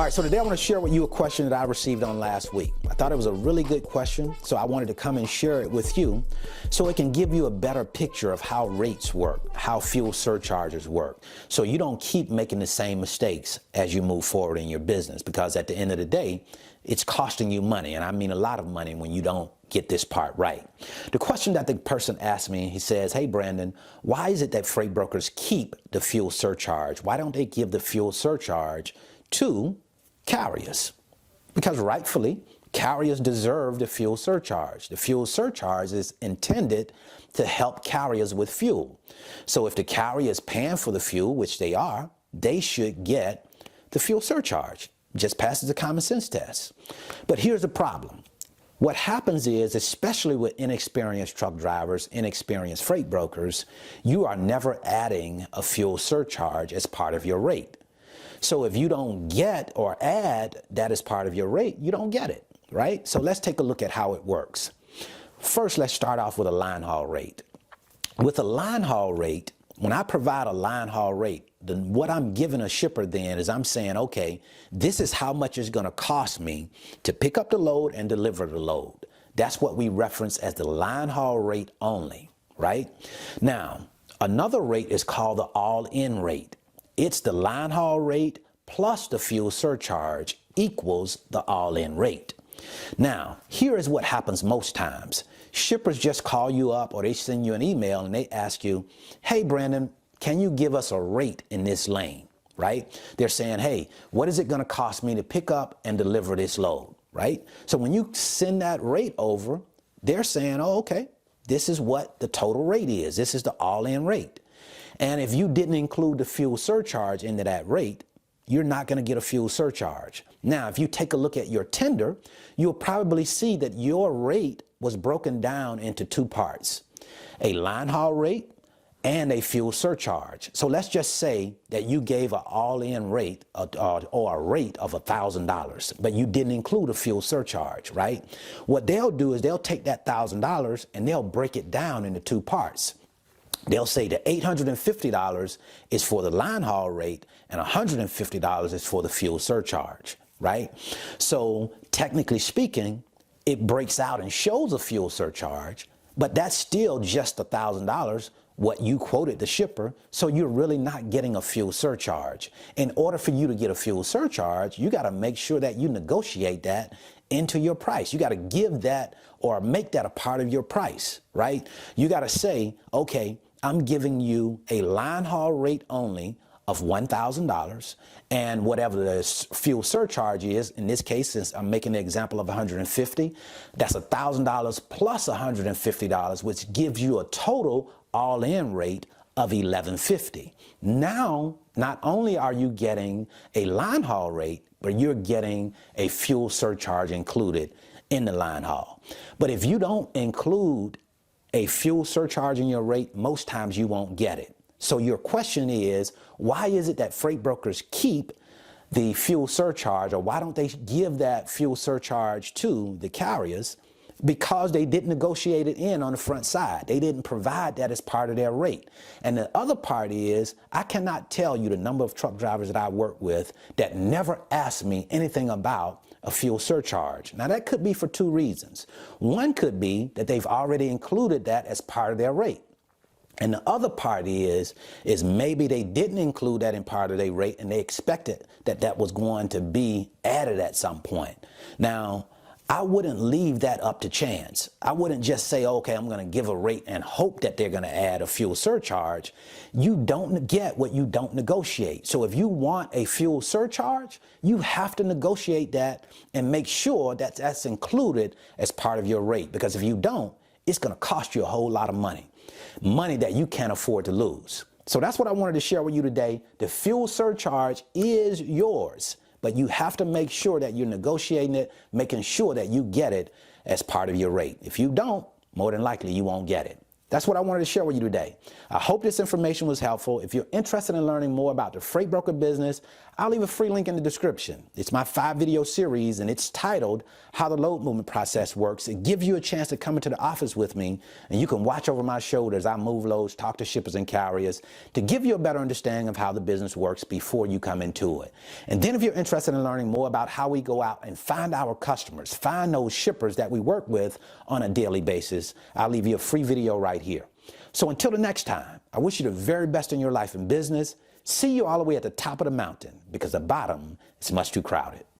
All right, so today I want to share with you a question that I received on last week. I thought it was a really good question, so I wanted to come and share it with you so it can give you a better picture of how rates work, how fuel surcharges work, so you don't keep making the same mistakes as you move forward in your business, because at the end of the day, it's costing you money, and I mean a lot of money when you don't get this part right. The question that the person asked me, he says, hey Brandon, why is it that freight brokers keep the fuel surcharge? Why don't they give the fuel surcharge to carriers? Because rightfully, carriers deserve the fuel surcharge. The fuel surcharge is intended to help carriers with fuel. So if the carrier is paying for the fuel, which they are, they should get the fuel surcharge. Just passes the common sense test. But here's the problem. What happens is, especially with inexperienced truck drivers, inexperienced freight brokers, you are never adding a fuel surcharge as part of your rate. So if you don't get or add that as part of your rate, you don't get it, right? So let's take a look at how it works. First, let's start off with a line haul rate. With a line haul rate, when I provide a line haul rate, then what I'm giving a shipper then is I'm saying, okay, this is how much it's going to cost me to pick up the load and deliver the load. That's what we reference as the line haul rate only, right? Now, another rate is called the all-in rate. It's the line haul rate plus the fuel surcharge equals the all-in rate. Now, here is what happens most times. Shippers just call you up or they send you an email and they ask you, hey, Brandon, can you give us a rate in this lane, right? They're saying, hey, what is it going to cost me to pick up and deliver this load, right? So when you send that rate over, they're saying, oh, okay, this is what the total rate is. This is the all-in rate. And if you didn't include the fuel surcharge into that rate, you're not going to get a fuel surcharge. Now, if you take a look at your tender, you'll probably see that your rate was broken down into two parts, a line haul rate and a fuel surcharge. So let's just say that you gave an all-in rate or a rate of $1,000, but you didn't include a fuel surcharge, right? What they'll do is they'll take that $1,000 and they'll break it down into two parts. They'll say that $850 is for the line haul rate and $150 is for the fuel surcharge, right? So technically speaking, it breaks out and shows a fuel surcharge, but that's still just $1,000 what you quoted the shipper, so you're really not getting a fuel surcharge. In order for you to get a fuel surcharge, you got to make sure that you negotiate that into your price. You got to give that or make that a part of your price, right? You got to say, okay, I'm giving you a line haul rate only of $1,000, and whatever the fuel surcharge is, in this case, since I'm making the example of $150, that's $1,000 plus $150, which gives you a total all-in rate of $1,150. Now, not only are you getting a line haul rate, but you're getting a fuel surcharge included in the line haul. But if you don't include a fuel surcharge in your rate, most times you won't get it. So your question is, why is it that freight brokers keep the fuel surcharge, or why don't they give that fuel surcharge to the carriers? Because they didn't negotiate it in on the front side. They didn't provide that as part of their rate. And the other part is, I cannot tell you the number of truck drivers that I work with that never ask me anything about a fuel surcharge. Now that could be for two reasons. One could be that they've already included that as part of their rate. And the other part is maybe they didn't include that in part of their rate and they expected that that was going to be added at some point. Now, I wouldn't leave that up to chance. I wouldn't just say, okay, I'm going to give a rate and hope that they're going to add a fuel surcharge. You don't get what you don't negotiate. So if you want a fuel surcharge, you have to negotiate that and make sure that that's included as part of your rate. Because if you don't, it's going to cost you a whole lot of money that you can't afford to lose. So that's what I wanted to share with you today. The fuel surcharge is yours, but you have to make sure that you're negotiating it, making sure that you get it as part of your rate. If you don't, more than likely you won't get it. That's what I wanted to share with you today. I hope this information was helpful. If you're interested in learning more about the freight broker business, I'll leave a free link in the description. It's my 5-video series and it's titled How the Load Movement Process Works. It gives you a chance to come into the office with me and you can watch over my shoulder as I move loads, talk to shippers and carriers to give you a better understanding of how the business works before you come into it. And then if you're interested in learning more about how we go out and find our customers, find those shippers that we work with on a daily basis, I'll leave you a free video right here. So until the next time, I wish you the very best in your life and business. See you all the way at the top of the mountain because the bottom is much too crowded.